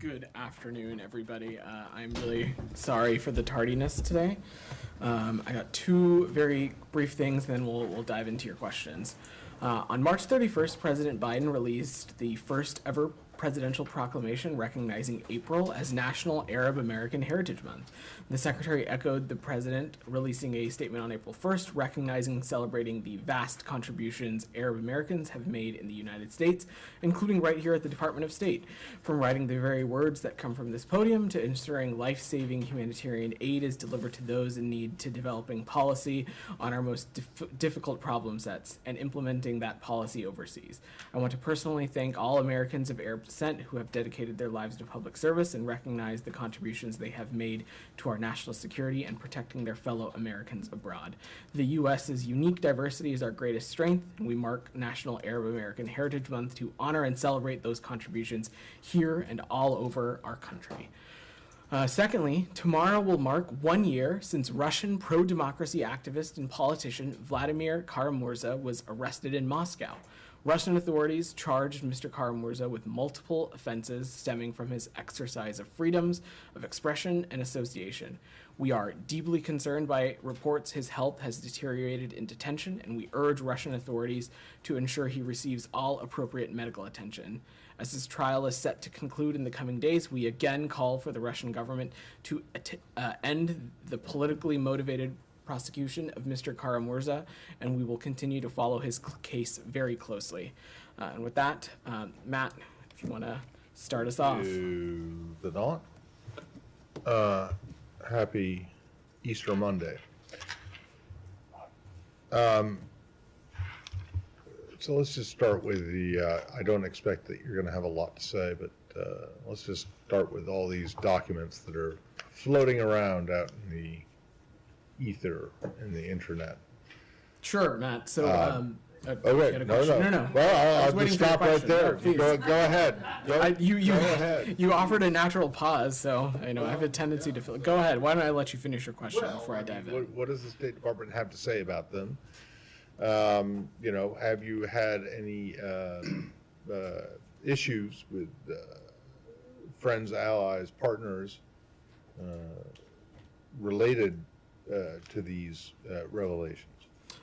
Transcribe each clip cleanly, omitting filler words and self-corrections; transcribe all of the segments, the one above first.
Good afternoon, everybody. I'm really sorry for the tardiness today. I got two very brief things, then we'll dive into your questions. On March 31st, President Biden released the first ever presidential proclamation recognizing April as National Arab American Heritage Month. The secretary echoed the president releasing a statement on April 1st, recognizing and celebrating the vast contributions Arab Americans have made in the United States, including right here at the Department of State. From writing the very words that come from this podium to ensuring life-saving humanitarian aid is delivered to those in need, to developing policy on our most difficult problem sets and implementing that policy overseas. I want to personally thank all Americans of Arab descent who have dedicated their lives to public service and recognize the contributions they have made to our national security and protecting their fellow Americans abroad. The U.S.'s unique diversity is our greatest strength, and we mark National Arab American Heritage Month to honor and celebrate those contributions here and all over our country. Secondly, tomorrow will mark 1 year since Russian pro-democracy activist and politician Vladimir Kara-Murza was arrested in Moscow. Russian authorities charged Mr. Kara-Murza with multiple offenses stemming from his exercise of freedoms of expression and association. We are deeply concerned by reports his health has deteriorated in detention, and we urge Russian authorities to ensure he receives all appropriate medical attention. As his trial is set to conclude in the coming days, we again call for the Russian government to end the politically motivated prosecution of Mr. Kara-Murza, and we will continue to follow his case very closely. And with that, Matt, if you want to start us off. To the dawn. Happy Easter Monday. So let's just start with the, I don't expect that you're going to have a lot to say, but let's just start with all these documents that are floating around out in the ether and the internet. Sure, Matt. So, okay, no. Well, I'll just stop right there. No, go ahead. Go ahead. You offered a natural pause, so I have a tendency to feel. Go ahead. Why don't I let you finish your question before I dive in? What does the State Department have to say about them? Have you had any issues with friends, allies, partners related to these revelations?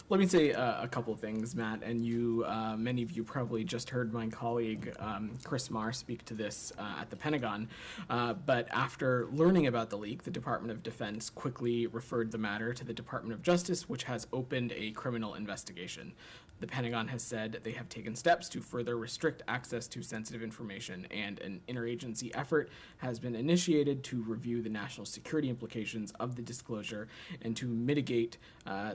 Let me say a couple of things, Matt, and you, many of you probably just heard my colleague Chris Marr speak to this at the Pentagon, but after learning about the leak, the Department of Defense quickly referred the matter to the Department of Justice, which has opened a criminal investigation. The Pentagon has said they have taken steps to further restrict access to sensitive information, and an interagency effort has been initiated to review the national security implications of the disclosure and to mitigate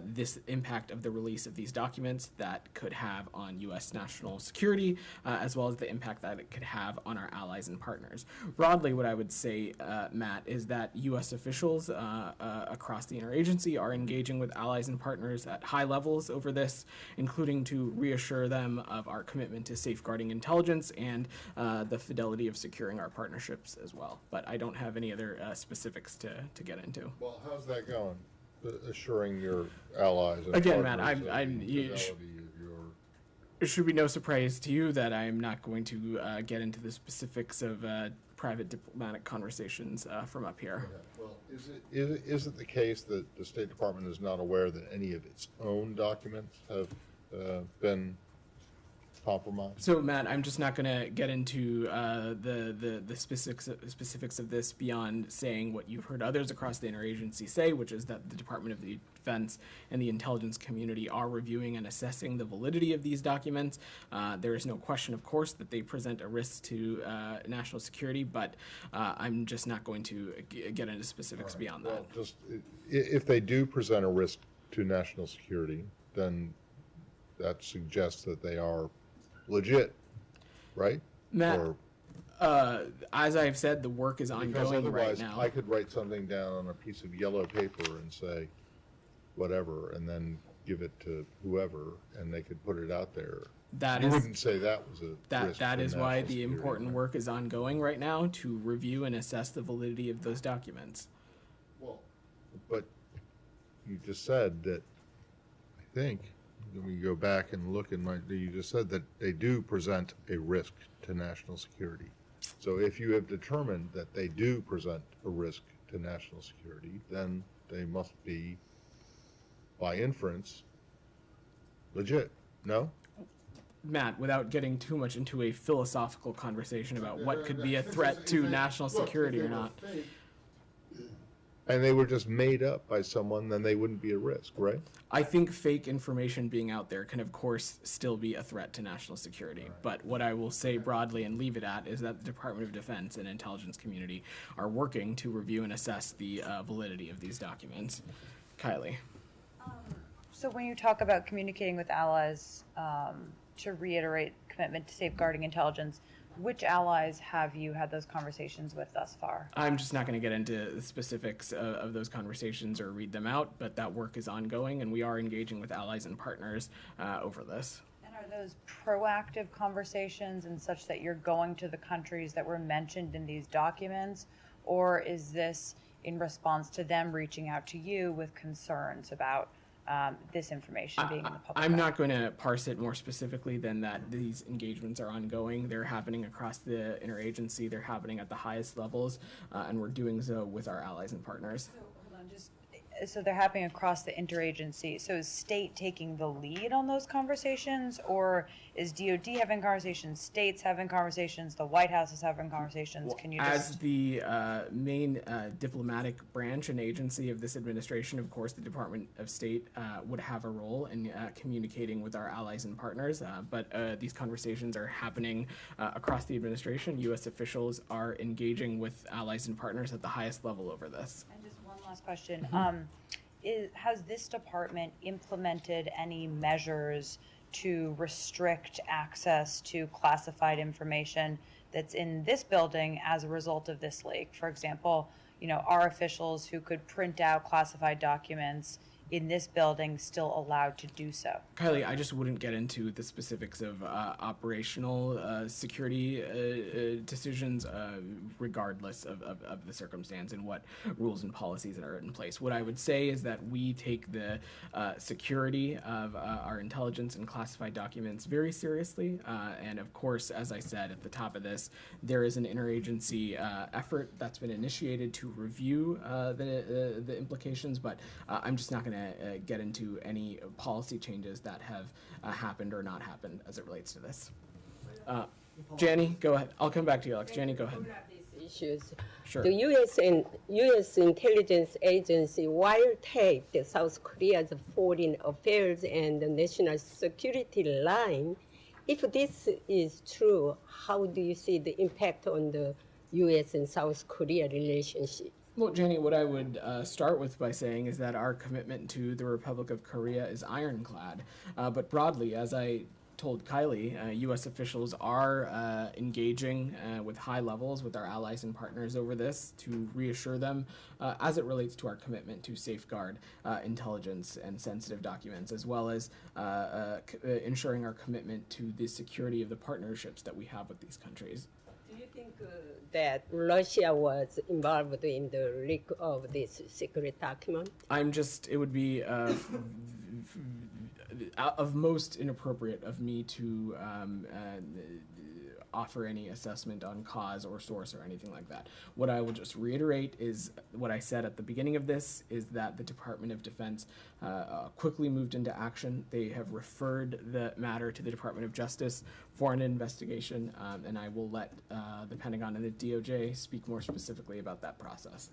this impact of the release of these documents that could have on U.S. national security, as well as the impact that it could have on our allies and partners. Broadly, what I would say, Matt, is that U.S. officials across the interagency are engaging with allies and partners at high levels over this, including to reassure them of our commitment to safeguarding intelligence and the fidelity of securing our partnerships as well. But I don't have any other specifics to get into. Well, how's that going? Assuring your allies and again, partners Matt, it should be no surprise to you that I'm not going to get into the specifics of private diplomatic conversations from up here. Okay. Well, is it the case that the State Department is not aware that any of its own documents have been compromised? So, Matt, I'm just not going to get into the specifics of this beyond saying what you've heard others across the interagency say, which is that the Department of Defense and the intelligence community are reviewing and assessing the validity of these documents. There is no question, of course, that they present a risk to national security, but I'm just not going to get into specifics beyond that. Well, just if they do present a risk to national security, then that suggests that they are legit, right? Matt, as I've said, the work is ongoing right now. I could write something down on a piece of yellow paper and say whatever, and then give it to whoever, and they could put it out there. You wouldn't say that was a risk. That is why the important work is ongoing right now, to review and assess the validity of those documents. Well, but you just said that, I think, when we go back and look in you just said that they do present a risk to national security. So if you have determined that they do present a risk to national security, then they must be, by inference, legit. No? Matt, without getting too much into a philosophical conversation about what could be a threat to national security or not. And they were just made up by someone, then they wouldn't be a risk, right? I think fake information being out there can, of course, still be a threat to national security. But what I will say broadly and leave it at is that the Department of Defense and intelligence community are working to review and assess the validity of these documents. Kylie. So when you talk about communicating with allies to reiterate commitment to safeguarding intelligence, which allies have you had those conversations with thus far? I'm just not going to get into the specifics of those conversations or read them out, but that work is ongoing, and we are engaging with allies and partners over this. And are those proactive conversations and such that you're going to the countries that were mentioned in these documents, or is this in response to them reaching out to you with concerns about this information being in the public? I'm not going to parse it more specifically than that these engagements are ongoing. They're happening across the interagency. They're happening at the highest levels, and we're doing so with our allies and partners. So, hold on, so they're happening across the interagency. So is state taking the lead on those conversations, or is DoD having conversations, states having conversations, the White House is having conversations? Can you As the main diplomatic branch and agency of this administration, of course, the Department of State would have a role in communicating with our allies and partners, but these conversations are happening across the administration. U.S. officials are engaging with allies and partners at the highest level over this. And just one last question. Has this department implemented any measures to restrict access to classified information that's in this building as a result of this leak? For example, are officials who could print out classified documents in this building still allowed to do so? Kylie, I just wouldn't get into the specifics of operational security decisions regardless of the circumstance and what rules and policies that are in place. What I would say is that we take the security of our intelligence and classified documents very seriously. And of course, as I said at the top of this, there is an interagency effort that's been initiated to review the implications, but I'm just not going to get into any policy changes that have happened or not happened as it relates to this. Janie, go ahead. I'll come back to you, Alex. Janie, go ahead. These issues. Sure. The U.S. intelligence agency wiretapped the South Korea's foreign affairs and national security line. If this is true, how do you see the impact on the U.S. and South Korea relationship? Well, Janie, what I would start with by saying is that our commitment to the Republic of Korea is ironclad. But broadly, as I told Kylie, U.S. officials are engaging with high levels with our allies and partners over this to reassure them as it relates to our commitment to safeguard intelligence and sensitive documents, as well as ensuring our commitment to the security of the partnerships that we have with these countries. Do you think that Russia was involved in the leak of this secret document? It would be of most inappropriate of me to offer any assessment on cause or source or anything like that. What I will just reiterate is what I said at the beginning of this, is that the Department of Defense quickly moved into action. They have referred the matter to the Department of Justice for an investigation, and I will let the Pentagon and the DOJ speak more specifically about that process.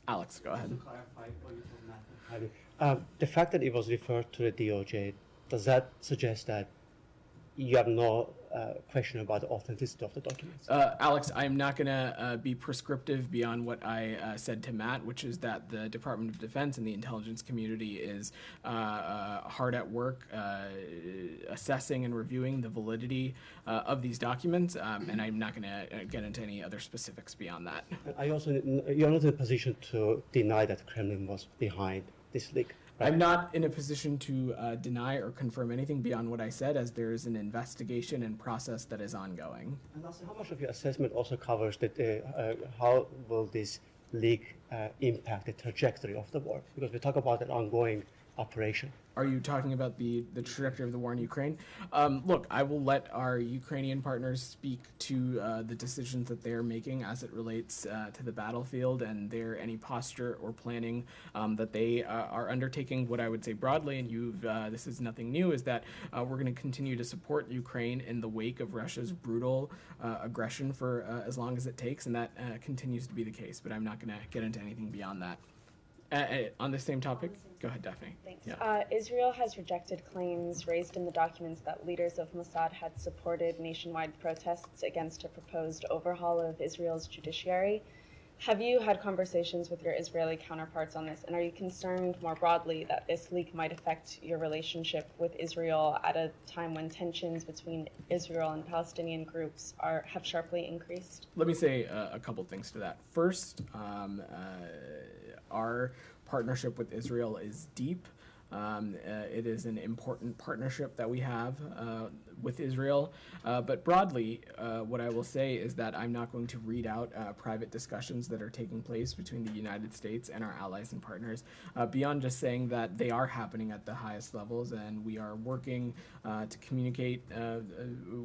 Alex, go ahead. To clarify what you told Matthew. The fact that it was referred to the DOJ, does that suggest that you have no question about the authenticity of the documents? Alex, I'm not going to be prescriptive beyond what I said to Matt, which is that the Department of Defense and the intelligence community is hard at work assessing and reviewing the validity of these documents, and I'm not going to get into any other specifics beyond that. You're not in a position to deny that the Kremlin was behind this leak. Right. I'm not in a position to deny or confirm anything beyond what I said, as there is an investigation and process that is ongoing. And also, how much of your assessment also covers that? How will this leak impact the trajectory of the war? Because we talk about an ongoing operation? Are you talking about the trajectory of the war in Ukraine? Look, I will let our Ukrainian partners speak to the decisions that they are making as it relates to the battlefield and any posture or planning that they are undertaking. What I would say broadly, and this is nothing new, is that we're going to continue to support Ukraine in the wake of Russia's brutal aggression for as long as it takes, and that continues to be the case. But I'm not going to get into anything beyond that. On the same topic, go ahead, Daphne. Thanks. Yeah. Israel has rejected claims raised in the documents that leaders of Mossad had supported nationwide protests against a proposed overhaul of Israel's judiciary. Have you had conversations with your Israeli counterparts on this, and are you concerned more broadly that this leak might affect your relationship with Israel at a time when tensions between Israel and Palestinian groups have sharply increased? Let me say a couple things to that. First, our partnership with Israel is deep. It is an important partnership that we have with Israel. But broadly, what I will say is that I'm not going to read out private discussions that are taking place between the United States and our allies and partners, beyond just saying that they are happening at the highest levels and we are working to communicate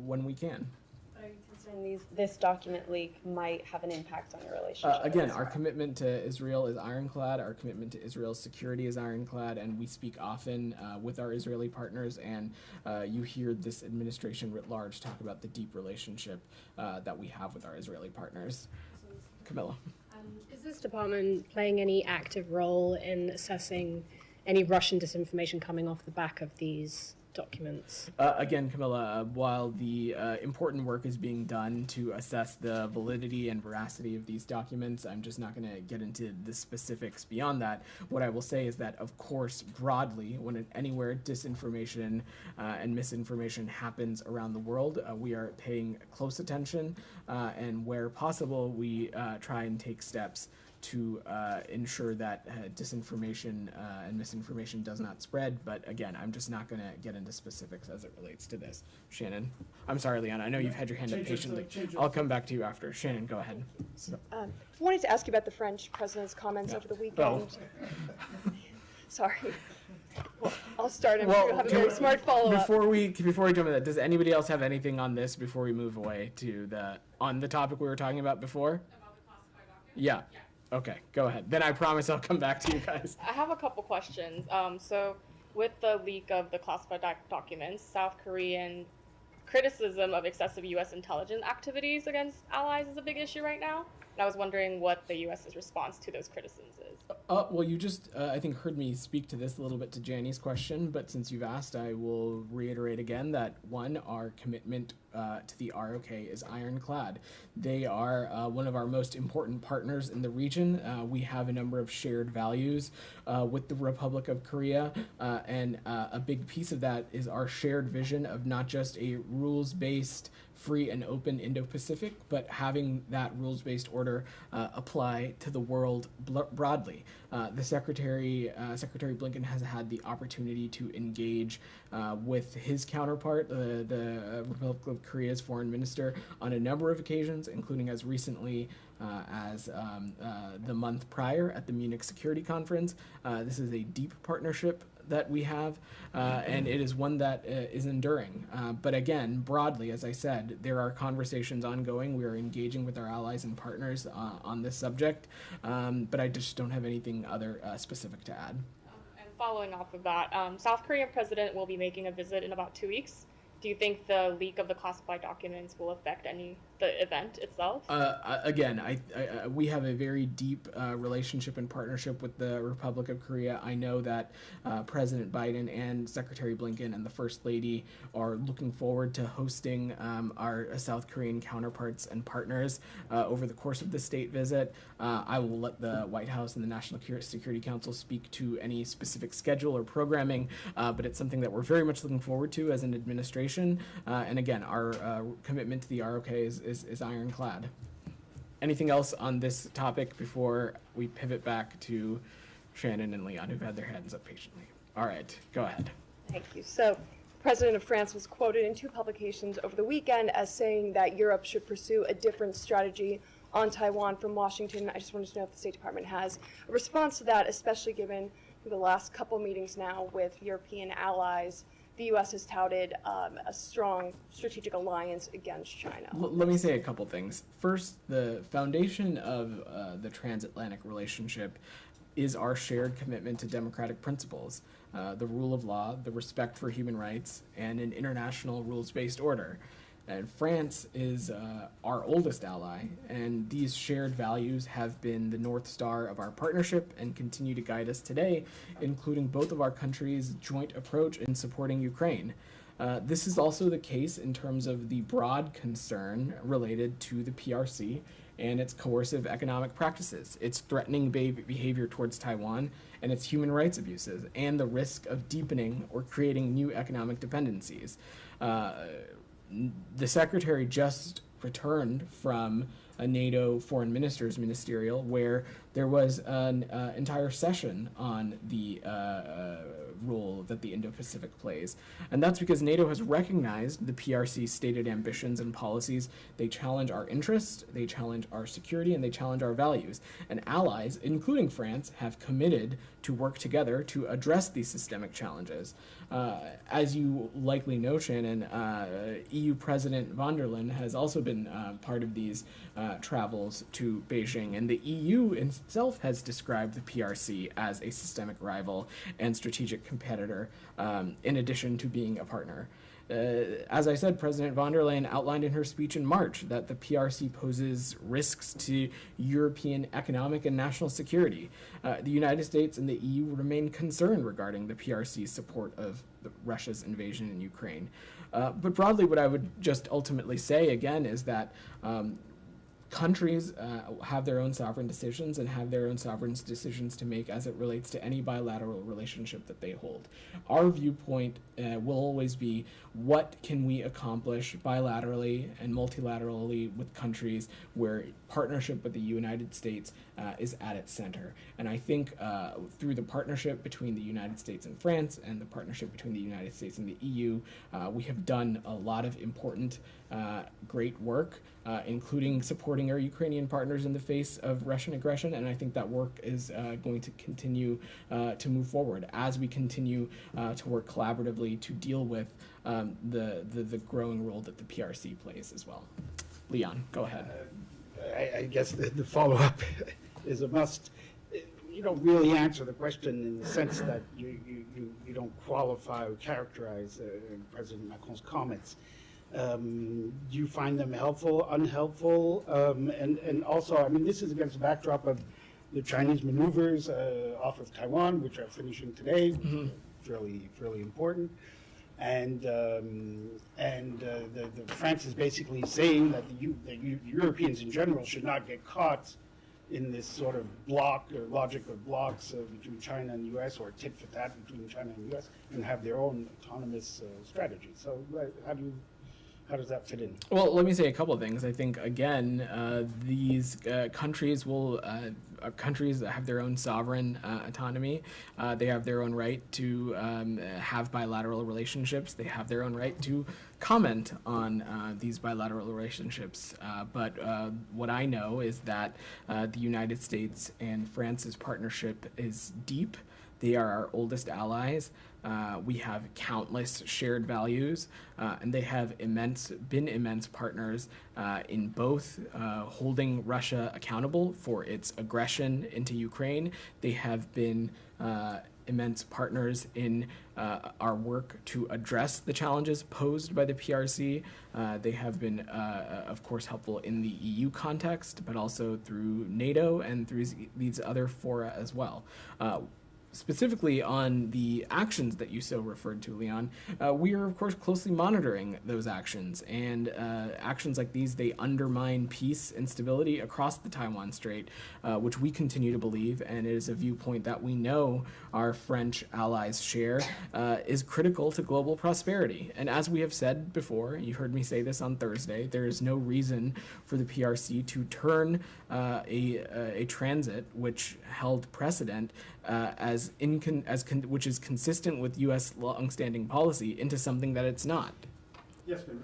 when we can. Are you concerned this document leak might have an impact on your relationship? Again, with our Israel? commitment to Israel is ironclad. Our commitment to Israel's security is ironclad, and we speak often with our Israeli partners. And you hear this administration writ large talk about the deep relationship that we have with our Israeli partners. Camilla. Is this department playing any active role in assessing any Russian disinformation coming off the back of these documents? Again, Camilla, while the important work is being done to assess the validity and veracity of these documents, I'm just not going to get into the specifics beyond that. What I will say is that, of course, broadly, when anywhere disinformation and misinformation happens around the world, we are paying close attention, and where possible, we try and take steps to ensure that disinformation and misinformation does not spread. But again, I'm just not going to get into specifics as it relates to this. Shannon. I'm sorry, Leanna. I know you've had your hand up patiently. I'll come back to you after. Shannon, go ahead. So, Wanted to ask you about the French president's comments over the weekend. Sorry. Well, I'll start and you'll have a very smart follow-up. Before we jump into that, does anybody else have anything on this before we move away to on the topic we were talking about before? About the classified documents? Yeah. Okay, go ahead. Then I promise I'll come back to you guys. I have a couple questions. So with the leak of the classified documents, South Korean criticism of excessive U.S. intelligence activities against allies is a big issue right now. And I was wondering what the U.S.'s response to those criticisms is. Well, you just, I think, heard me speak to this a little bit to Janny's question, but since you've asked, I will reiterate again that, one, our commitment to the ROK is ironclad. They are one of our most important partners in the region. We have a number of shared values with the Republic of Korea, and a big piece of that is our shared vision of not just a rules-based, free and open Indo-Pacific, but having that rules-based order apply to the world broadly. The Secretary Blinken has had the opportunity to engage with his counterpart, the Republic of Korea's foreign minister, on a number of occasions, including as recently as the month prior at the Munich Security Conference. This is a deep partnership that we have, and it is one that is enduring. But again, broadly, as I said, there are conversations ongoing. We are engaging with our allies and partners on this subject, but I just don't have anything other specific to add. And following off of that, South Korean president will be making a visit in about 2 weeks. Do you think the leak of the classified documents will affect the event itself? Again, we have a very deep relationship and partnership with the Republic of Korea. I know that President Biden and Secretary Blinken and the First Lady are looking forward to hosting our South Korean counterparts and partners over the course of the state visit. I will let the White House and the National Security Council speak to any specific schedule or programming, but it's something that we're very much looking forward to as an administration. And again, our commitment to the ROK is ironclad. Anything else on this topic before we pivot back to Shannon and Leon, who've had their hands up patiently? All right, go ahead. Thank you. So, the President of France was quoted in 2 publications over the weekend as saying that Europe should pursue a different strategy on Taiwan from Washington. I just wanted to know if the State Department has a response to that, especially given the last couple meetings now with European allies, the U.S. has touted a strong strategic alliance against China. Let me say a couple things. First, the foundation of the transatlantic relationship is our shared commitment to democratic principles, the rule of law, the respect for human rights, and an international rules-based order. And France is our oldest ally, and these shared values have been the North Star of our partnership and continue to guide us today, including both of our countries' joint approach in supporting Ukraine. This is also the case in terms of the broad concern related to the PRC and its coercive economic practices, its threatening behavior towards Taiwan, and its human rights abuses, and the risk of deepening or creating new economic dependencies. The secretary just returned from a NATO foreign ministers ministerial where there was an entire session on the role that the Indo-Pacific plays. And that's because NATO has recognized the PRC's stated ambitions and policies. They challenge our interests, they challenge our security, and they challenge our values. And allies, including France, have committed to work together to address these systemic challenges. As you likely know, Shannon, EU President von der Leyen has also been part of these travels to Beijing, and the EU itself has described the PRC as a systemic rival and strategic competitor, in addition to being a partner. As I said, President von der Leyen outlined in her speech in March that the PRC poses risks to European economic and national security. The United States and the EU remain concerned regarding the PRC's support of Russia's invasion in Ukraine. But broadly, what I would just ultimately say again is that countries have their own sovereign decisions and have their own sovereign decisions to make as it relates to any bilateral relationship that they hold. Our viewpoint will always be, what can we accomplish bilaterally and multilaterally with countries where partnership with the United States is at its center. And I think through the partnership between the United States and France and the partnership between the United States and the EU, we have done a lot of important, great work, including supporting our Ukrainian partners in the face of Russian aggression. And I think that work is going to continue to move forward as we continue to work collaboratively to deal with the growing role that the PRC plays as well. Leon, go ahead. I guess the follow-up is a must. You don't really answer the question in the sense that you don't qualify or characterize President Macron's comments. Do you find them helpful, unhelpful? And also, I mean, this is against the backdrop of the Chinese maneuvers off of Taiwan, which are finishing today, fairly important. And France is basically saying that the Europeans in general should not get caught in this sort of block or logic of blocks between China and the U.S. or tit for tat between China and the U.S. and have their own autonomous strategy. So how does that fit in? Well, let me say a couple of things. I think, again, these countries countries that have their own sovereign autonomy. They have their own right to have bilateral relationships. They have their own right to comment on these bilateral relationships. But what I know is that the United States and France's partnership is deep. They are our oldest allies. We have countless shared values, and they have been immense partners in both holding Russia accountable for its aggression into Ukraine. They have been immense partners in our work to address the challenges posed by the PRC. They have been, of course, helpful in the EU context, but also through NATO and through these other fora as well. Specifically on the actions that you so referred to, Leon, we are, of course, closely monitoring those actions. And actions like these, they undermine peace and stability across the Taiwan Strait, which we continue to believe, and it is a viewpoint that we know our French allies share, is critical to global prosperity. And as we have said before, you heard me say this on Thursday, there is no reason for the PRC to turn a transit which held precedent which is consistent with U.S. long-standing policy into something that it's not. Yes, but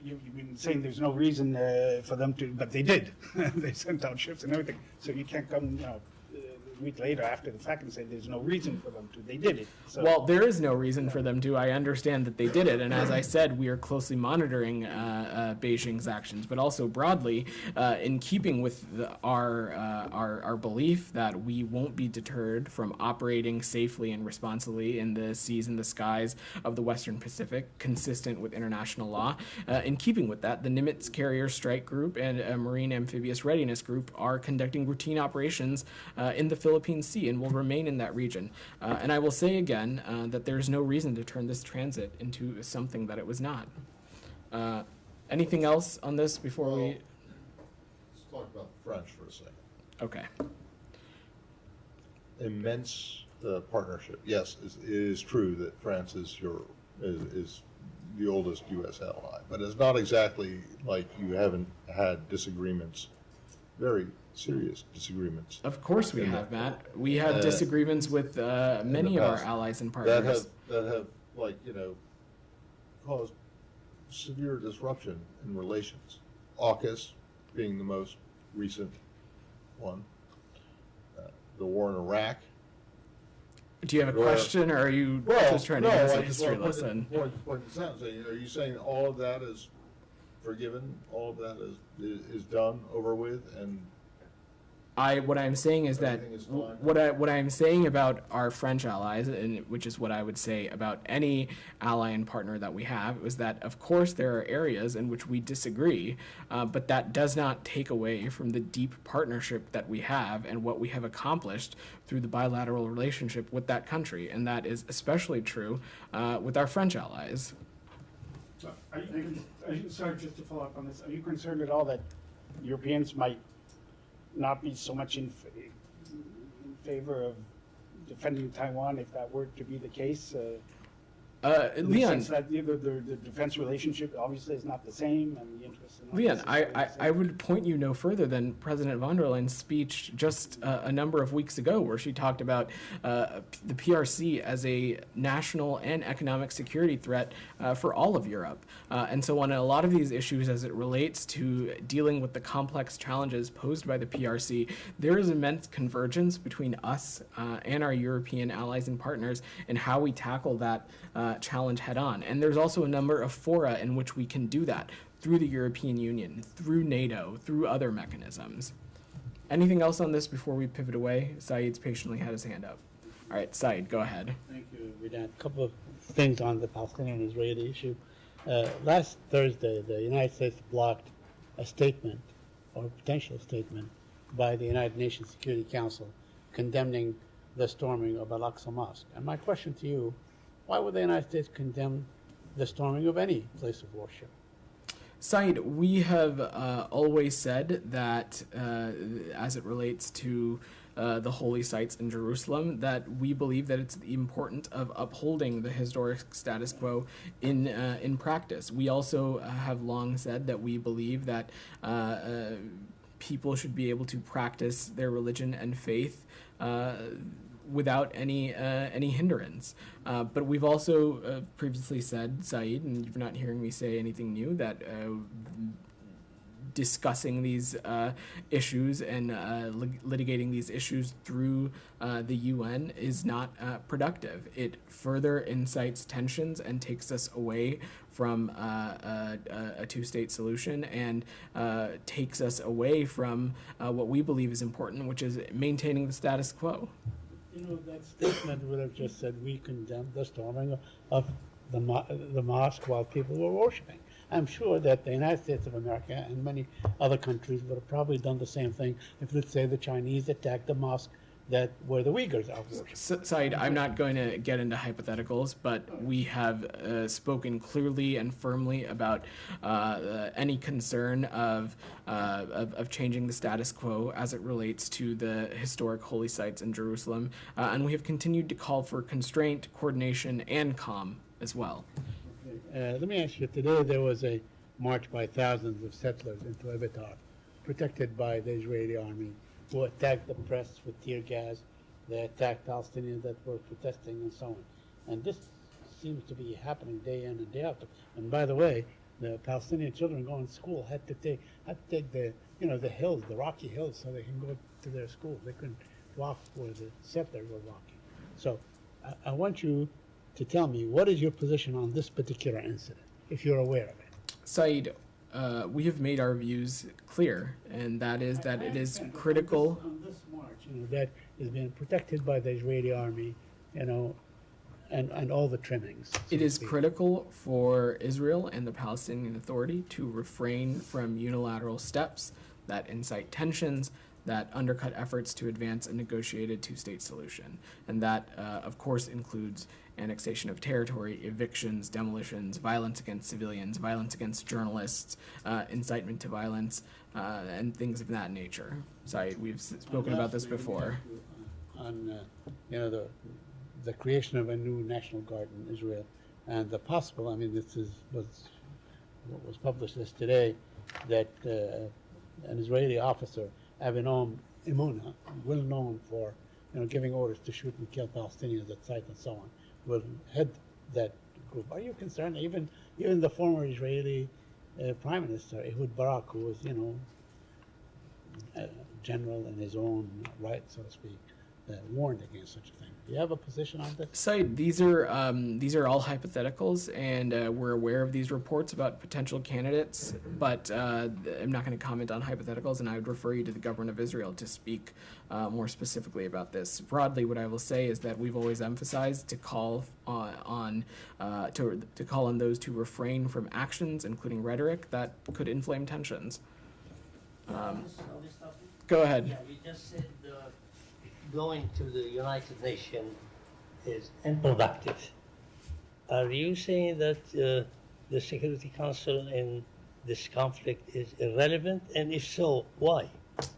you've been saying there's no reason for them to, but they did. They sent out ships and everything. So you can't come, a week later after the fact and say there's no reason for them to. They did it. So, Well, there is no reason for them to. I understand that they did it, and as I said, we are closely monitoring Beijing's actions, but also broadly, in keeping with our belief that we won't be deterred from operating safely and responsibly in the seas and the skies of the Western Pacific, consistent with international law. In keeping with that, the Nimitz Carrier Strike Group and Marine Amphibious Readiness Group are conducting routine operations in the Philippine Sea and will remain in that region. And I will say again that there's no reason to turn this transit into something that it was not. Anything else on this before we? Let's talk about the French for a second. Okay. Immense partnership. Yes, it is true that France is the oldest U.S. ally, but it's not exactly like you haven't had disagreements, very serious disagreements. Of course we have, Matt. We have disagreements with many of our allies and partners. That have caused severe disruption in relations. AUKUS being the most recent one. The war in Iraq. Do you have a question, or are you just trying to give us a history lesson? Are you saying all of that is forgiven? All of that is done, over with, and What I'm saying is that everything is fine? what I'm saying about our French allies, and which is what I would say about any ally and partner that we have, is that of course there are areas in which we disagree, but that does not take away from the deep partnership that we have and what we have accomplished through the bilateral relationship with that country, and that is especially true with our French allies. So sorry, just to follow up on this, are you concerned at all that Europeans might not be so much in favor of defending Taiwan if that were to be the case? In the Leon, sense that the defense relationship obviously is not the same, and the interests are not Leon, necessarily the I same. would point you no further than President von der Leyen's speech just a number of weeks ago, where she talked about the PRC as a national and economic security threat for all of Europe. And so on a lot of these issues as it relates to dealing with the complex challenges posed by the PRC, there is immense convergence between us and our European allies and partners in how we tackle that challenge head on. And there's also a number of fora in which we can do that through the European Union, through NATO, through other mechanisms. Anything else on this before we pivot away? Saeed's patiently had his hand up. All right, Saeed, go ahead. Thank you, Vidan. A couple of things on the Palestinian-Israeli issue. Last Thursday, the United States blocked a statement, or a potential statement, by the United Nations Security Council condemning the storming of Al-Aqsa Mosque. And my question to you, why would the United States condemn the storming of any place of worship? Saeed, we have always said that as it relates to the holy sites in Jerusalem, that we believe that it's important of upholding the historic status quo in practice. We also have long said that we believe that people should be able to practice their religion and faith without any hindrance. But we've also previously said, Saeed, and you're not hearing me say anything new, that discussing these issues and litigating these issues through the UN is not productive. It further incites tensions and takes us away from a two-state solution and takes us away from what we believe is important, which is maintaining the status quo. You know, that statement would have just said we condemn the storming of the mosque while people were worshiping. I'm sure that the United States of America and many other countries would have probably done the same thing if, let's say, the Chinese attacked the mosque where the Uyghurs are worshiping. Saeed, I'm not going to get into hypotheticals, but we have spoken clearly and firmly about any concern of changing the status quo as it relates to the historic holy sites in Jerusalem, and we have continued to call for constraint, coordination, and calm as well. Let me ask you, today there was a march by thousands of settlers into Ebitar, protected by the Israeli army, who attacked the press with tear gas. They attacked Palestinians that were protesting and so on. And this seems to be happening day in and day out. And by the way, the Palestinian children going to school had to take the hills, the rocky hills, so they can go to their school. They couldn't walk where the settlers were walking. So I want you to tell me, what is your position on this particular incident, if you're aware of it? Saeed, we have made our views clear, and that is that it is critical. On this march, that is being protected by the Israeli army, and all the trimmings. so It to is speak. critical for Israel and the Palestinian Authority to refrain from unilateral steps that incite tensions, that undercut efforts to advance a negotiated two-state solution. And that, of course, includes annexation of territory, evictions, demolitions, violence against civilians, violence against journalists, incitement to violence, and things of that nature. Sorry, we've spoken about this before. On the creation of a new national guard in Israel, and the possible. I mean, this was what was published this today, that an Israeli officer, Avinoam Imuna, well known for giving orders to shoot and kill Palestinians at sight and so on, will head that group. Are you concerned? Even the former Israeli Prime Minister Ehud Barak, who was a general in his own right, so to speak, warned against such a thing. Do you have a position on this? Said these are all hypotheticals, and we're aware of these reports about potential candidates, but I'm not going to comment on hypotheticals, and I would refer you to the government of Israel to speak more specifically about this. Broadly, what I will say is that we've always emphasized to call on those to refrain from actions, including rhetoric, that could inflame tensions. Go ahead. Yeah, you just said going to the United Nations is unproductive. Are you saying that the Security Council in this conflict is irrelevant? And if so, why?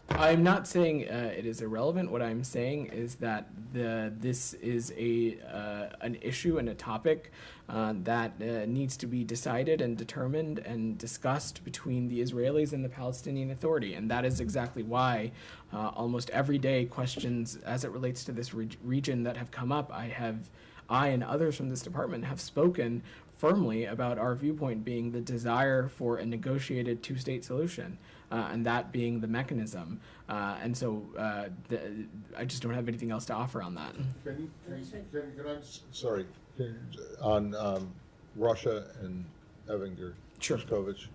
I'm not saying it is irrelevant. What I'm saying is that this is an issue and a topic that needs to be decided and determined and discussed between the Israelis and the Palestinian Authority. And that is exactly why almost every day questions as it relates to this region that have come up, I and others from this department have spoken firmly about our viewpoint being the desire for a negotiated two-state solution. And that being the mechanism. And so I just don't have anything else to offer on that. Can I, sorry, on Russia and Evan Gershkovich,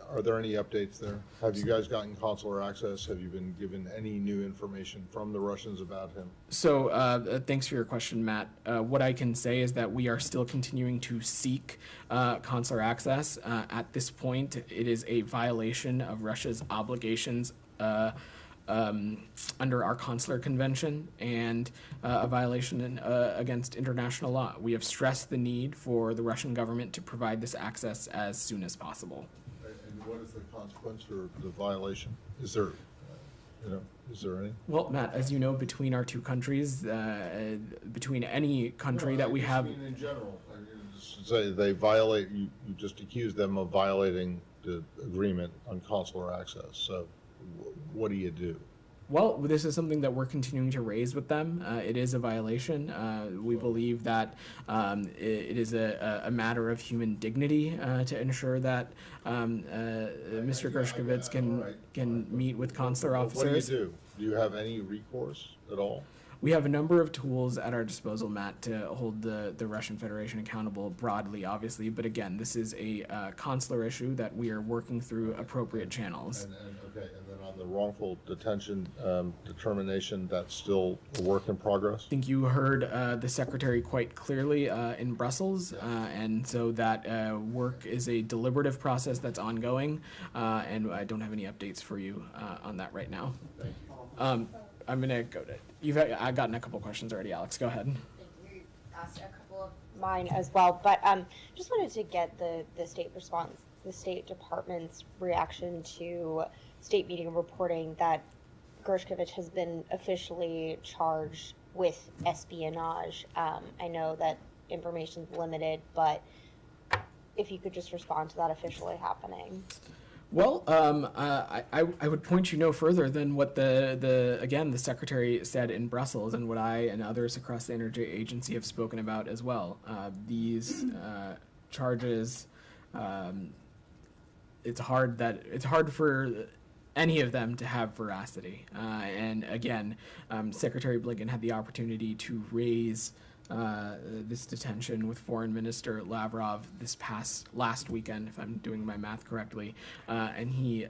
are there any updates there? Have you guys gotten consular access? Have you been given any new information from the Russians about him? So thanks for your question, Matt. What I can say is that we are still continuing to seek consular access. At this point, it is a violation of Russia's obligations under our consular convention and a violation against international law. We have stressed the need for the Russian government to provide this access as soon as possible. And what is the consequence or the violation? Is there, is there any? Well, Matt, as you know, between our two countries, between any country that we have. In general, say they violate. You just accuse them of violating the agreement on consular access. So, what do you do? Well, this is something that we're continuing to raise with them. It is a violation. We believe that it is a matter of human dignity to ensure that Mr. Gershkovich can meet with consular officers. What do you do? Do you have any recourse at all? We have a number of tools at our disposal, Matt, to hold the Russian Federation accountable broadly, obviously. But again, this is a consular issue that we are working through appropriate channels. And then on the wrongful detention determination, that's still a work in progress? I think you heard the Secretary quite clearly in Brussels, and so that work is a deliberative process that's ongoing, and I don't have any updates for you on that right now. Thank you. I'm going to go to I've gotten a couple questions already, Alex. Go ahead. You asked a couple of mine as well, but just wanted to get the state response, the State Department's reaction to state media reporting that Gershkovich has been officially charged with espionage. I know that information's limited, but if you could just respond to that officially happening. Well, I would point you no further than what the Secretary said in Brussels and what I and others across the Energy Agency have spoken about as well. These charges, it's hard for any of them to have veracity. And again, Secretary Blinken had the opportunity to raise this detention with Foreign Minister Lavrov last weekend, if I'm doing my math correctly, and he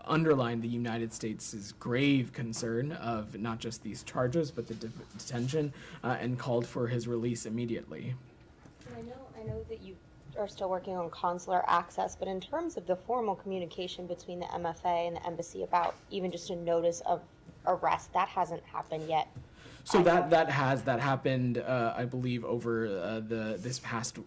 underlined the United States' grave concern of not just these charges but the detention, and called for his release immediately. I know that you are still working on consular access, but in terms of the formal communication between the MFA and the embassy about even just a notice of arrest, that hasn't happened yet. So that happened, I believe, over this past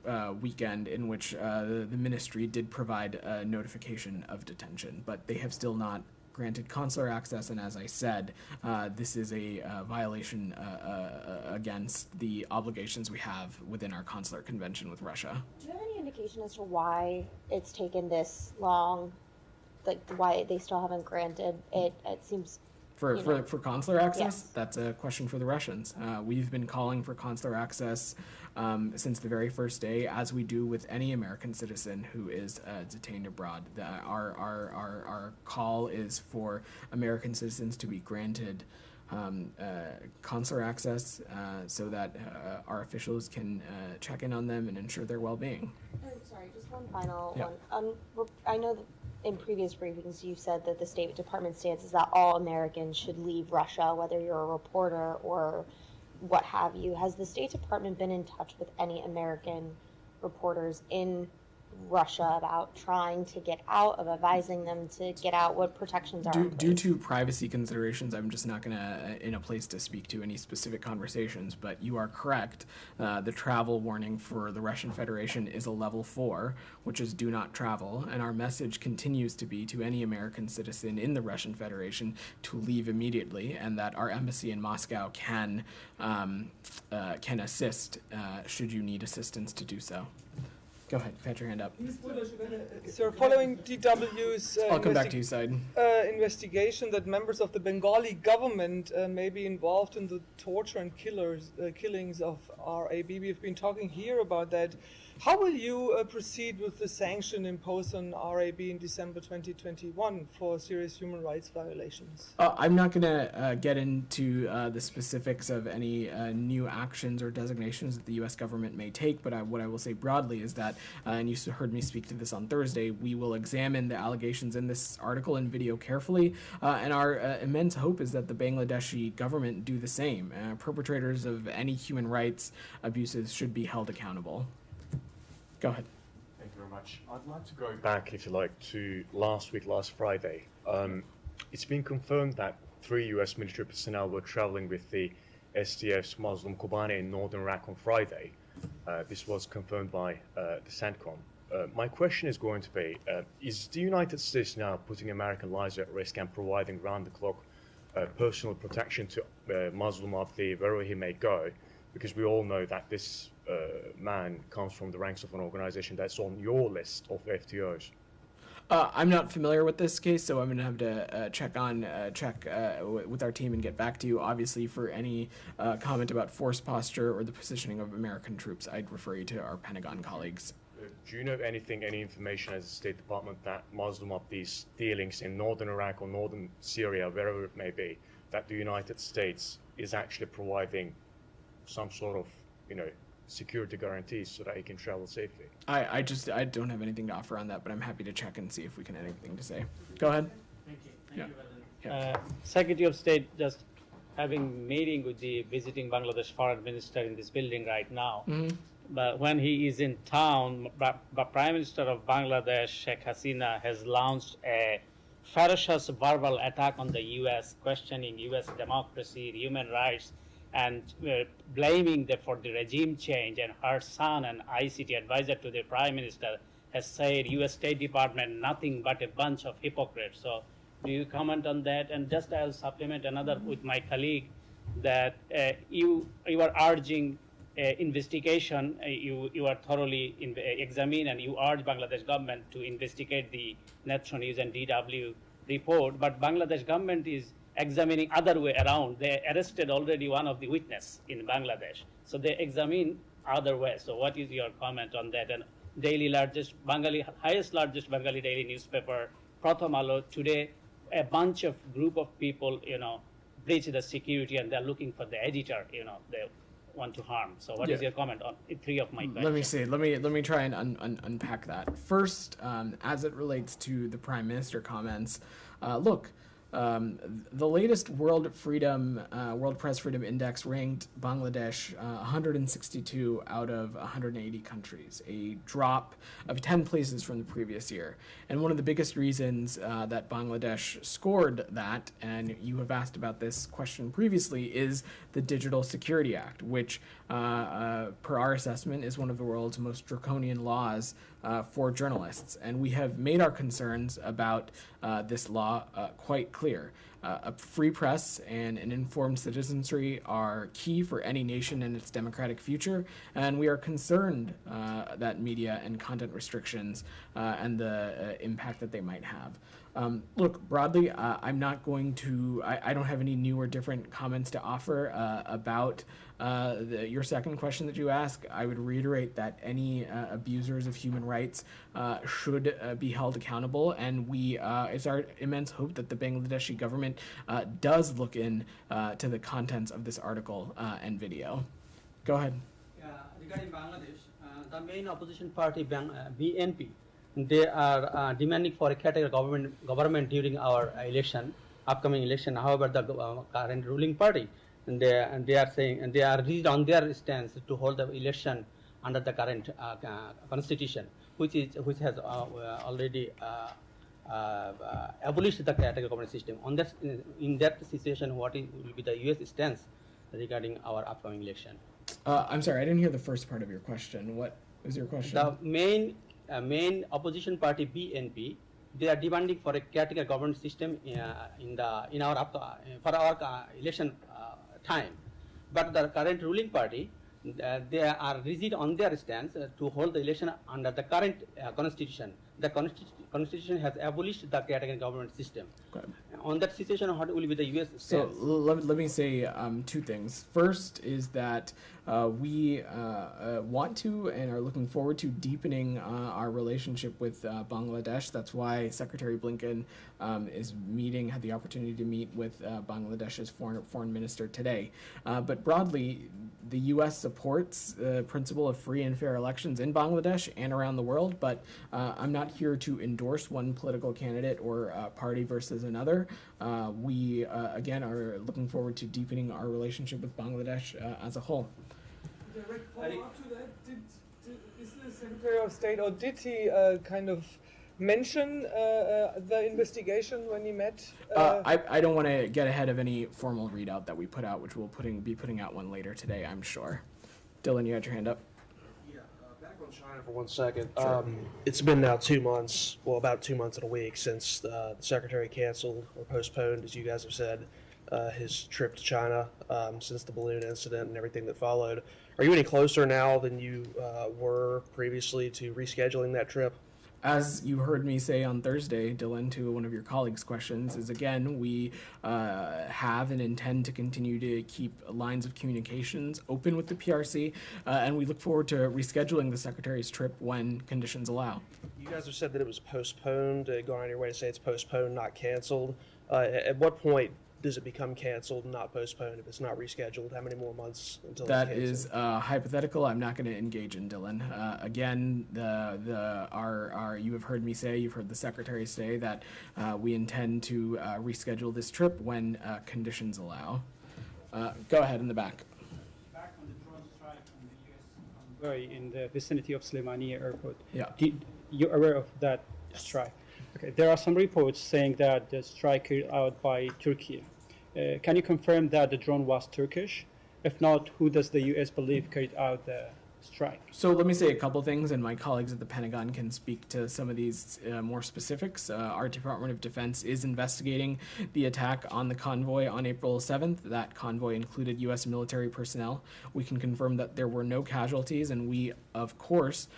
weekend, in which the ministry did provide a notification of detention, but they have still not granted consular access. And as I said, this is a violation against the obligations we have within our consular convention with Russia. Do you have any indication as to why it's taken this long? Like why they still haven't granted it? It seems. For consular access, yes. That's a question for the Russians. We've been calling for consular access since the very first day, as we do with any American citizen who is detained abroad. Our call is for American citizens to be granted consular access so that our officials can check in on them and ensure their well-being. Sorry, just one final one. I know that in previous briefings you've said that the State Department stance is that all Americans should leave Russia, whether you're a reporter or what have you. Has the State Department been in touch with any American reporters in Russia about trying to get out, of advising them to get out? What protections are in place? Due to privacy considerations, I'm just not in a place to speak to any specific conversations, but you are correct. The travel warning for the Russian Federation is a level 4, which is do not travel, and our message continues to be to any American citizen in the Russian Federation to leave immediately, and that our embassy in Moscow can assist should you need assistance to do so. Go ahead, pat your hand up. Sir, following DW's I'll come back to you, Said. Investigation that members of the Bengali government may be involved in the torture and killings of RAB. We've been talking here about that. How will you proceed with the sanction imposed on RAB in December 2021 for serious human rights violations? I'm not going to get into the specifics of any new actions or designations that the U.S. government may take, but what I will say broadly is that, and you heard me speak to this on Thursday, we will examine the allegations in this article and video carefully, and our immense hope is that the Bangladeshi government do the same. Perpetrators of any human rights abuses should be held accountable. Go ahead. Thank you very much. I'd like to go back, if you like, to last Friday. It's been confirmed that 3 U.S. military personnel were traveling with the SDF's Muslim Kobani in northern Iraq on Friday. This was confirmed by the CENTCOM. My question is going to be, is the United States now putting American lives at risk and providing round-the-clock personal protection to Muslim Abdi wherever he may go? Because we all know that this man comes from the ranks of an organization that's on your list of FTOs. I'm not familiar with this case, so I'm going to have to check with our team and get back to you. Obviously, for any comment about force posture or the positioning of American troops, I'd refer you to our Pentagon colleagues. Do you know any information as the State Department that Muslim Abdi's dealings in northern Iraq or northern Syria, wherever it may be, that the United States is actually providing some sort of, security guarantees so that he can travel safely? I don't have anything to offer on that, but I'm happy to check and see if we can have anything to say. Go ahead. Thank you. Secretary of State just having meeting with the visiting Bangladesh foreign minister in this building right now. Mm-hmm. But when he is in town, Prime Minister of Bangladesh, Sheikh Hasina, has launched a ferocious verbal attack on the U.S., questioning U.S. democracy, human rights, and blaming them for the regime change. And her son, an ICT advisor to the Prime Minister, has said U.S. State Department nothing but a bunch of hypocrites. So do you comment on that? And just I'll supplement another with my colleague that you are urging investigation, you are thoroughly examine, and you urge Bangladesh government to investigate the Netron News and DW report, but Bangladesh government is examining other way around. They arrested already one of the witness in Bangladesh, so they examine other way. So what is your comment on that? And highest largest Bengali daily newspaper Pratham Alo today a bunch of group of people, breach the security and they're looking for the editor, they want to harm. So what is your comment on three of my questions? Let me see. Let me try and unpack that. First, as it relates to the Prime Minister comments, look, the latest World Press Freedom Index ranked Bangladesh 162 out of 180 countries, a drop of 10 places from the previous year. And one of the biggest reasons that Bangladesh scored that, and you have asked about this question previously, is the Digital Security Act, which, per our assessment, is one of the world's most draconian laws for journalists. And we have made our concerns about this law quite clear. A free press and an informed citizenry are key for any nation and its democratic future, and we are concerned that media and content restrictions and the impact that they might have. Look, broadly, I'm not going to, I don't have any new or different comments to offer about your second question that you asked. I would reiterate that any abusers of human rights should be held accountable, and it's our immense hope that the Bangladeshi government does look in to the contents of this article and video. Go ahead. Regarding Bangladesh, the main opposition party, BNP, they are demanding for a category government during our upcoming election. However, the current ruling party, they are saying, and they are rigid on their stance to hold the election under the current constitution, which has already abolished the category government system. In that situation, what will be the U.S. stance regarding our upcoming election? I'm sorry, I didn't hear the first part of your question. What was your question? The main opposition party, BNP, they are demanding for a category government system for our election time. But the current ruling party, they are rigid on their stance to hold the election under the current constitution. The constitution has abolished the category government system. Okay. On that situation, what will be the U.S. stance? So let me say two things. First is that we want to and are looking forward to deepening our relationship with Bangladesh. That's why Secretary Blinken had the opportunity to meet with Bangladesh's foreign minister today. But broadly, the U.S. supports the principle of free and fair elections in Bangladesh and around the world, but I'm not here to endorse one political candidate or party versus another. We, again, are looking forward to deepening our relationship with Bangladesh as a whole. Direct follow-up to that, is the Secretary of State, or did he kind of mention the investigation when he met? I don't want to get ahead of any formal readout that we put out, which we'll be putting out one later today, I'm sure. Dylan, you had your hand up. Back on China for 1 second. Sure. It's been now 2 months, well, about 2 months and a week since the Secretary canceled or postponed, as you guys have said, his trip to China since the balloon incident and everything that followed. Are you any closer now than you were previously to rescheduling that trip? As you heard me say on Thursday, Dylan, to one of your colleagues' questions, is again, we have and intend to continue to keep lines of communications open with the PRC, and we look forward to rescheduling the Secretary's trip when conditions allow. You guys have said that it was postponed, going on your way to say it's postponed, not canceled. At what point does it become canceled, not postponed, if it's not rescheduled? How many more months until that it's is hypothetical. I'm not going to engage in, Dylan. Again, you have heard me say, you've heard the Secretary say that we intend to reschedule this trip when conditions allow. Go ahead in the back. Back on the drone strike on the U.S. convoy in the vicinity of Slemania Airport. Yeah. You're aware of that strike? Okay. There are some reports saying that the strike carried out by Turkey. Can you confirm that the drone was Turkish? If not, who does the U.S. believe carried out the strike? So let me say a couple things, and my colleagues at the Pentagon can speak to some of these more specifics. Our Department of Defense is investigating the attack on the convoy on April 7th. That convoy included U.S. military personnel. We can confirm that there were no casualties, and we, of course,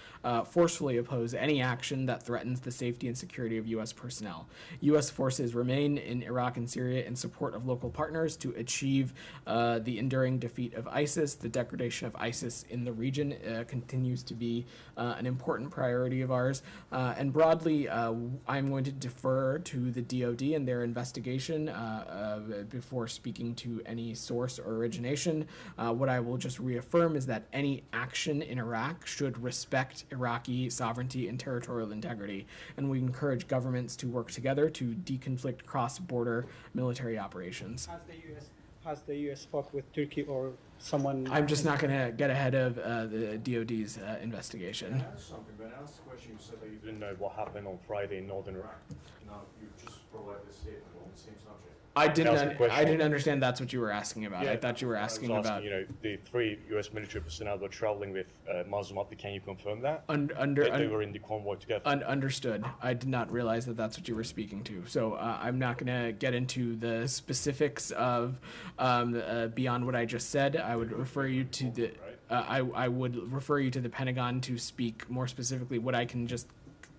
forcefully oppose any action that threatens the safety and security of U.S. personnel. U.S. forces remain in Iraq and Syria in support of local partners to achieve the enduring defeat of ISIS. The degradation of ISIS in the region continues to be an important priority of ours. And broadly, I'm going to defer to the DoD and their investigation before speaking to any source or origination. What I will just reaffirm is that any action in Iraq should respect Iraqi sovereignty and territorial integrity, and we encourage governments to work together to deconflict cross-border military operations. Has the U.S. spoke with Turkey or someone? I'm just not going to get ahead of the DoD's investigation. I asked something, but I asked the question, you said that you didn't know what happened on Friday in northern Iraq. Now you just provided a statement on the same subject. I didn't understand that's what you were asking about. I thought you were asking about. You know, the 3 U.S. military personnel were traveling with Mazlum Abdi. Can you confirm that? They were in the convoy together. Understood. I did not realize that that's what you were speaking to. So I'm not going to get into the specifics of beyond what I just said. I would refer you to the. I would refer you to the Pentagon to speak more specifically. What I can just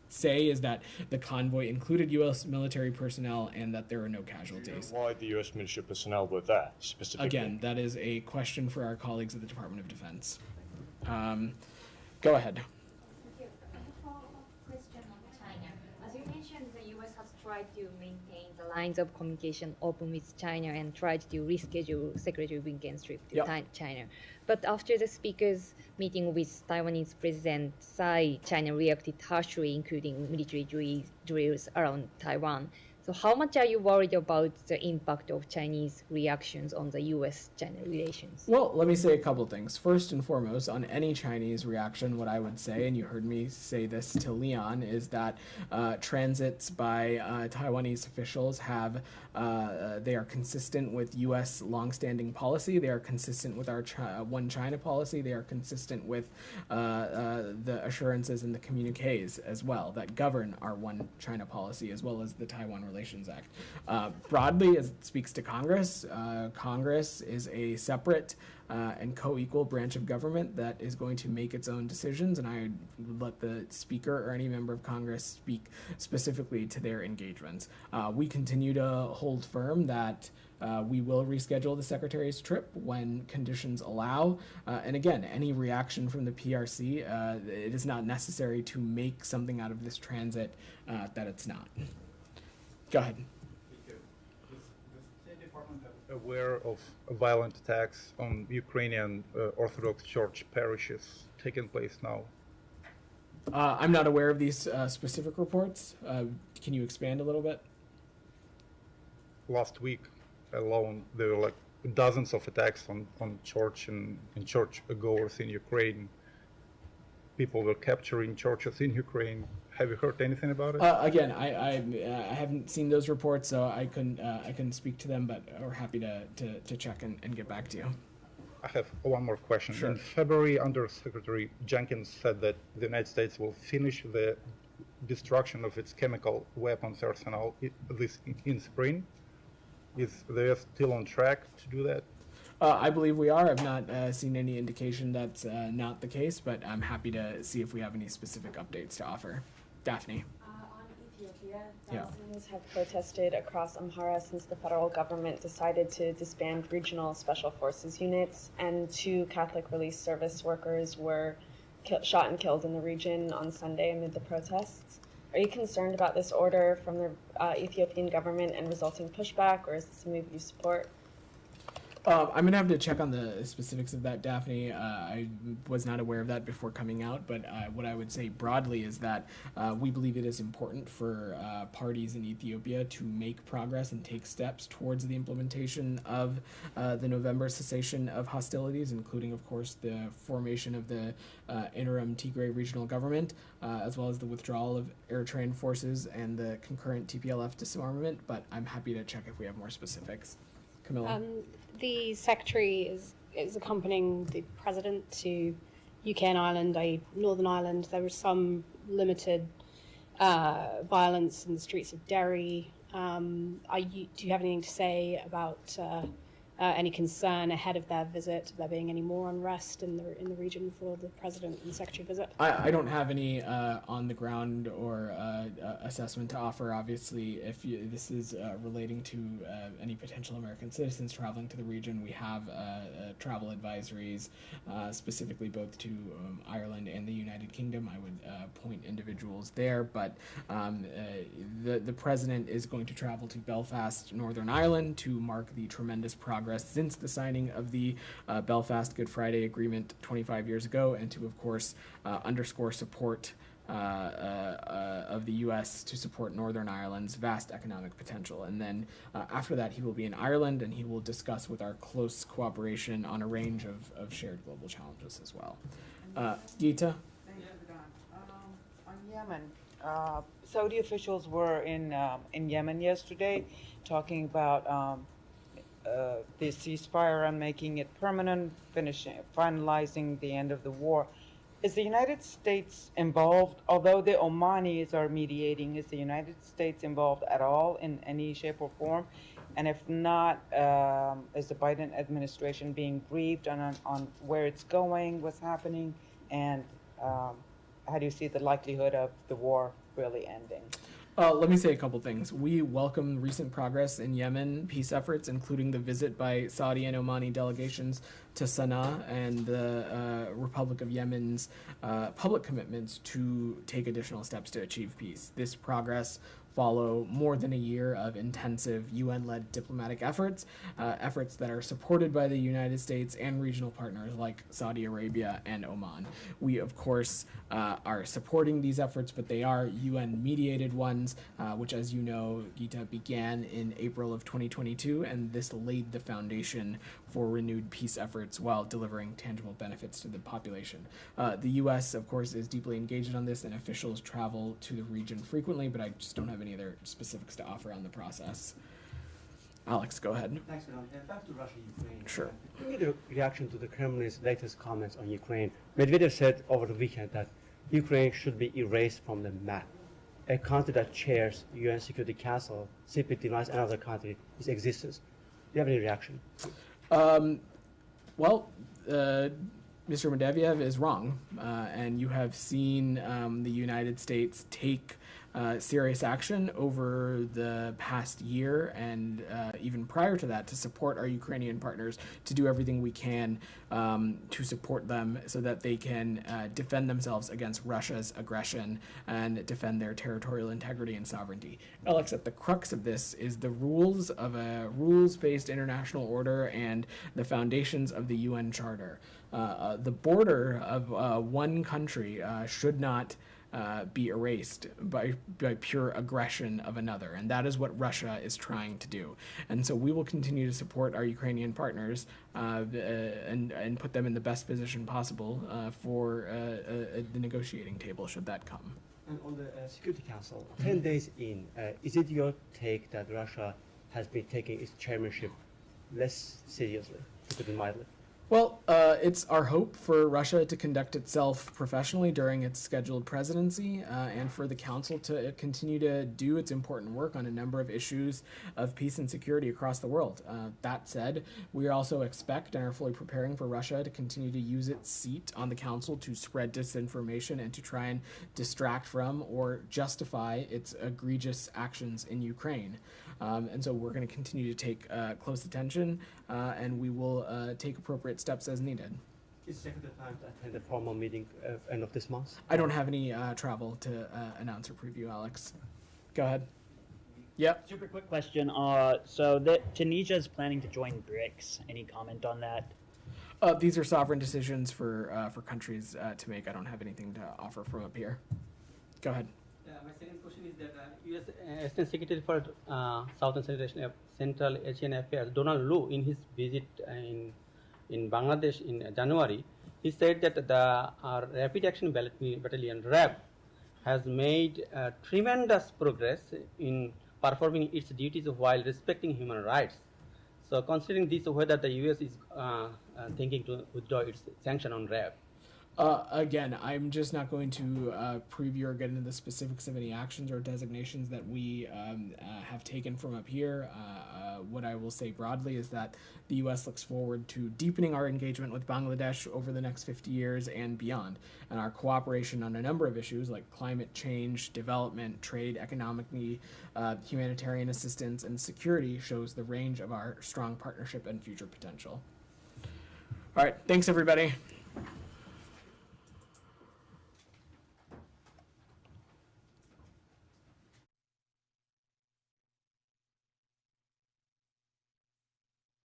say is that the convoy included U.S. military personnel and that there were no casualties. Why the U.S. military personnel were there specifically? Again, that is a question for our colleagues at the Department of Defense. Go ahead. As you mentioned, the U.S. has tried to maintain the lines of communication open with China and tried to reschedule Secretary Blinken's trip to China. But after the speaker's meeting with Taiwanese President Tsai, China reacted harshly, including military drills around Taiwan. So how much are you worried about the impact of Chinese reactions on the U.S.-China relations? Well, let me say a couple things. First and foremost, on any Chinese reaction, what I would say, and you heard me say this to Leon, is that transits by Taiwanese officials they are consistent with U.S. longstanding policy. They are consistent with our One China policy. They are consistent with the assurances and the communiques as well that govern our One China policy, as well as the Taiwan Relations Act. Broadly, as it speaks to Congress, Congress is a separate and co-equal branch of government that is going to make its own decisions, and I would let the Speaker or any member of Congress speak specifically to their engagements. We continue to hold firm that we will reschedule the Secretary's trip when conditions allow. And again, any reaction from the PRC, it is not necessary to make something out of this transit that it's not. Go ahead. Aware of violent attacks on Ukrainian Orthodox Church parishes taking place now? I'm not aware of these specific reports. Can you expand a little bit? Last week alone, there were like dozens of attacks on church and church goers in Ukraine. People were capturing churches in Ukraine. Have you heard anything about it? Again, I haven't seen those reports, so I couldn't speak to them, but we're happy to check and get back to you. I have one more question. Sure. In February, Undersecretary Jenkins said that the United States will finish the destruction of its chemical weapons arsenal in spring. Is they still on track to do that? I believe we are. I've not seen any indication that's not the case, but I'm happy to see if we have any specific updates to offer. Daphne. On Ethiopia, thousands have protested across Amhara since the federal government decided to disband regional special forces units, and 2 Catholic Relief Service workers were shot and killed in the region on Sunday amid the protests. Are you concerned about this order from the Ethiopian government and resulting pushback, or is this a move you support? I'm going to have to check on the specifics of that, Daphne. I was not aware of that before coming out, but what I would say broadly is that we believe it is important for parties in Ethiopia to make progress and take steps towards the implementation of the November cessation of hostilities, including, of course, the formation of the interim Tigray regional government, as well as the withdrawal of Eritrean forces and the concurrent TPLF disarmament, but I'm happy to check if we have more specifics. Camilla? The Secretary is accompanying the President to UK and Ireland, Northern Ireland. There was some limited violence in the streets of Derry. Do you have anything to say about any concern ahead of their visit, there being any more unrest in the region for the president and secretary visit? I don't have any on the ground or assessment to offer. Obviously, if this is relating to any potential American citizens traveling to the region, we have travel advisories, specifically both to Ireland and the United Kingdom. I would point individuals there, but the president is going to travel to Belfast, Northern Ireland, to mark the tremendous progress since the signing of the Belfast Good Friday Agreement 25 years ago, and to, of course, underscore support of the U.S. to support Northern Ireland's vast economic potential. And then after that, he will be in Ireland, and he will discuss with our close cooperation on a range of shared global challenges as well. Geeta? On Yemen, Saudi officials were in Yemen yesterday talking about the ceasefire and making it permanent, finalizing the end of the war. Is the United States involved, although the Omanis are mediating, is the United States involved at all in any shape or form? And if not, is the Biden administration being briefed on where it's going, what's happening, and how do you see the likelihood of the war really ending? Let me say a couple things. We welcome recent progress in Yemen peace efforts, including the visit by Saudi and Omani delegations to Sana'a and the Republic of Yemen's public commitments to take additional steps to achieve peace. This progress follow more than a year of intensive UN-led diplomatic efforts, efforts that are supported by the United States and regional partners like Saudi Arabia and Oman. We, of course, are supporting these efforts, but they are UN-mediated ones, which, as you know, Geeta, began in April of 2022, and this laid the foundation for renewed peace efforts while delivering tangible benefits to the population. The U.S., of course, is deeply engaged on this, and officials travel to the region frequently, but I just don't have any other specifics to offer on the process. Alex, go ahead. Thanks, Ron. Back to Russia, Ukraine. Sure. In the reaction to the Kremlin's latest comments on Ukraine, Medvedev said over the weekend that Ukraine should be erased from the map. A country that chairs UN Security Council simply denies another country its existence. Do you have any reaction? Well, Mr. Medvedev is wrong, and you have seen the United States take serious action over the past year and even prior to that to support our Ukrainian partners, to do everything we can to support them so that they can defend themselves against Russia's aggression and defend their territorial integrity and sovereignty. Alex, at the crux of this is the rules of a rules-based international order and the foundations of the UN Charter. The border of one country should not be erased by pure aggression of another, and that is what Russia is trying to do. And so we will continue to support our Ukrainian partners and put them in the best position possible for the negotiating table, should that come. And on the Security Council, 10 days in, is it your take that Russia has been taking its chairmanship less seriously, to put it mildly? Well, it's our hope for Russia to conduct itself professionally during its scheduled presidency and for the Council to continue to do its important work on a number of issues of peace and security across the world. That said, we also expect and are fully preparing for Russia to continue to use its seat on the Council to spread disinformation and to try and distract from or justify its egregious actions in Ukraine. And so we're going to continue to take close attention, and we will take appropriate steps as needed. Is Secretary plan to attend a formal meeting end of this month? I don't have any travel to announce or preview, Alex. Go ahead. Yep. Super quick question. So Tunisia is planning to join BRICS. Any comment on that? These are sovereign decisions for countries to make. I don't have anything to offer from up here. Go ahead. My second question is that U.S. Assistant Secretary for South and Central Asian Affairs, Donald Lu, in his visit in Bangladesh in January, he said that the Rapid Action Battalion, RAB, has made tremendous progress in performing its duties while respecting human rights. So considering this, whether the U.S. is thinking to withdraw its sanction on RAB? Again, I'm just not going to preview or get into the specifics of any actions or designations that we have taken from up here. What I will say broadly is that the U.S. looks forward to deepening our engagement with Bangladesh over the next 50 years and beyond, and our cooperation on a number of issues like climate change, development, trade, economic need, humanitarian assistance, and security shows the range of our strong partnership and future potential. All right, thanks everybody.